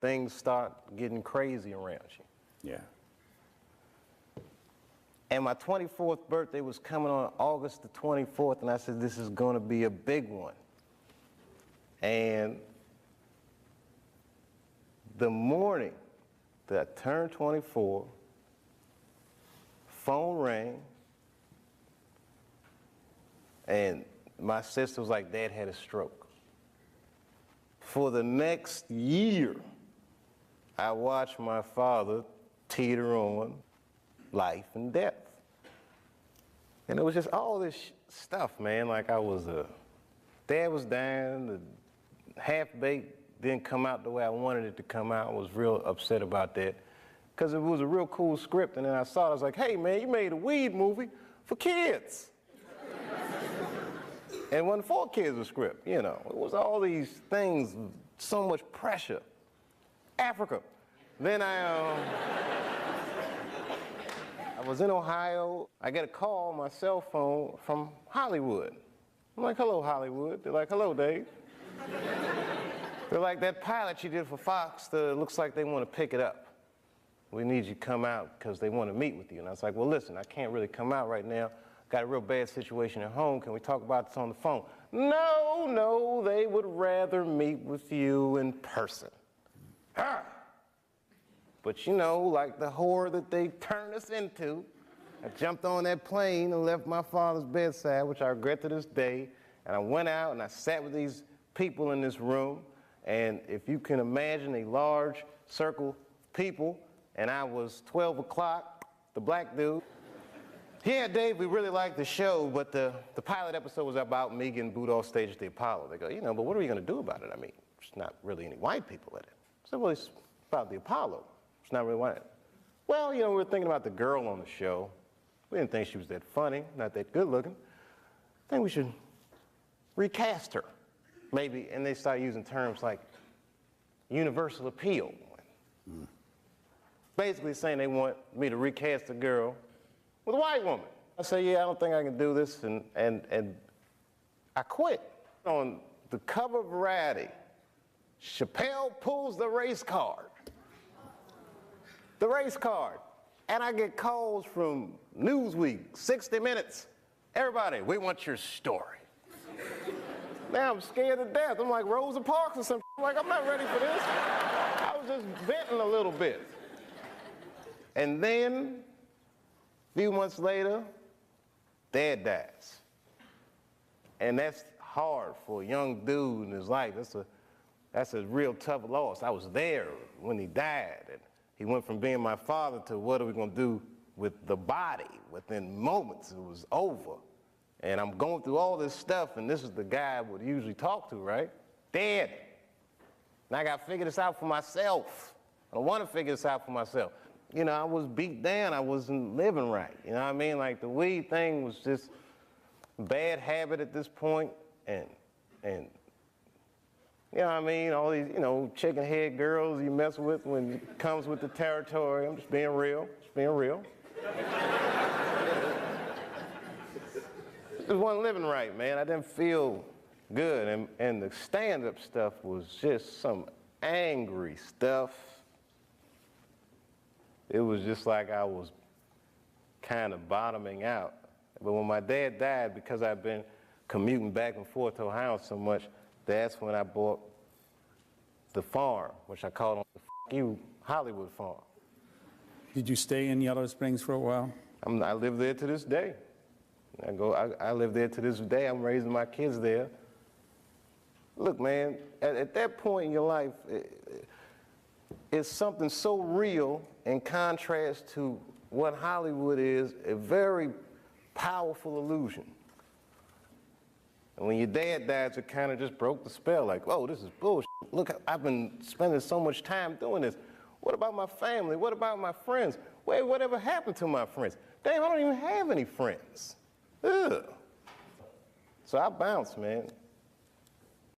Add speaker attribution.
Speaker 1: things start getting crazy around you.
Speaker 2: Yeah.
Speaker 1: And my 24th birthday was coming on August the 24th, and I said, this is going to be a big one. And the morning that I turned 24, phone rang, and my sister was like, Dad had a stroke. For the next year, I watched my father teeter on life and death. And it was just all this stuff, man. Like Dad was dying, the half-baked didn't come out the way I wanted it to come out. I was real upset about that. Because it was a real cool script, and then I saw it, I was like, hey man, you made a weed movie for kids. And it wasn't for kids, a script, you know. It was all these things, so much pressure. Africa. Then I was in Ohio. I get a call on my cell phone from Hollywood. I'm like, hello, Hollywood. They're like, hello, Dave. They're like, that pilot you did for Fox, looks like they want to pick it up. We need you to come out because they want to meet with you. And I was like, well, listen, I can't really come out right now. Got a real bad situation at home. Can we talk about this on the phone? No, they would rather meet with you in person. But you know, like the horror that they turned us into, I jumped on that plane and left my father's bedside, which I regret to this day. And I went out and I sat with these people in this room. And if you can imagine a large circle of people, and I was 12 o'clock, the black dude. Yeah, Dave, we really liked the show, but the pilot episode was about me getting booed off stage at the Apollo. They go, you know, but what are we going to do about it? I mean, there's not really any white people in it. I said, well, it's about the Apollo. It's not really white. Well, you know, we were thinking about the girl on the show. We didn't think she was that funny, not that good looking. I think we should recast her, maybe. And they start using terms like universal appeal. Basically saying they want me to recast a girl with a white woman. I say, yeah, I don't think I can do this, and I quit. On the cover of Variety, Chappelle pulls the race card. The race card. And I get calls from Newsweek, 60 Minutes. Everybody, we want your story. Now I'm scared to death. I'm like Rosa Parks or something. Like, I'm not ready for this. I was just venting a little bit. And then, a few months later, Dad dies. And that's hard for a young dude in his life. That's a real tough loss. I was there when he died. And he went from being my father to what are we going to do with the body? Within moments, it was over. And I'm going through all this stuff, and this is the guy I would usually talk to, right? Dad. And I got to figure this out for myself. I don't want to figure this out for myself. You know, I was beat down. I wasn't living right. You know what I mean? Like, the weed thing was just a bad habit at this point. And you know what I mean? All these, you know, chicken head girls you mess with when it comes with the territory. I'm just being real. Just being real. Just wasn't living right, man. I didn't feel good. And the stand-up stuff was just some angry stuff. It was just like I was kind of bottoming out. But when my dad died, because I'd been commuting back and forth to Ohio so much, that's when I bought the farm, which I called the F*** you Hollywood farm.
Speaker 2: Did you stay in Yellow Springs for a while?
Speaker 1: I live there to this day. I live there to this day. I'm raising my kids there. Look, man, at that point in your life, it's something so real in contrast to what Hollywood is, a very powerful illusion. And when your dad died, it kind of just broke the spell, like, oh, this is bullshit. Look, I've been spending so much time doing this. What about my family? What about my friends? Wait, whatever happened to my friends? Damn, I don't even have any friends. Ugh. So I bounced, man.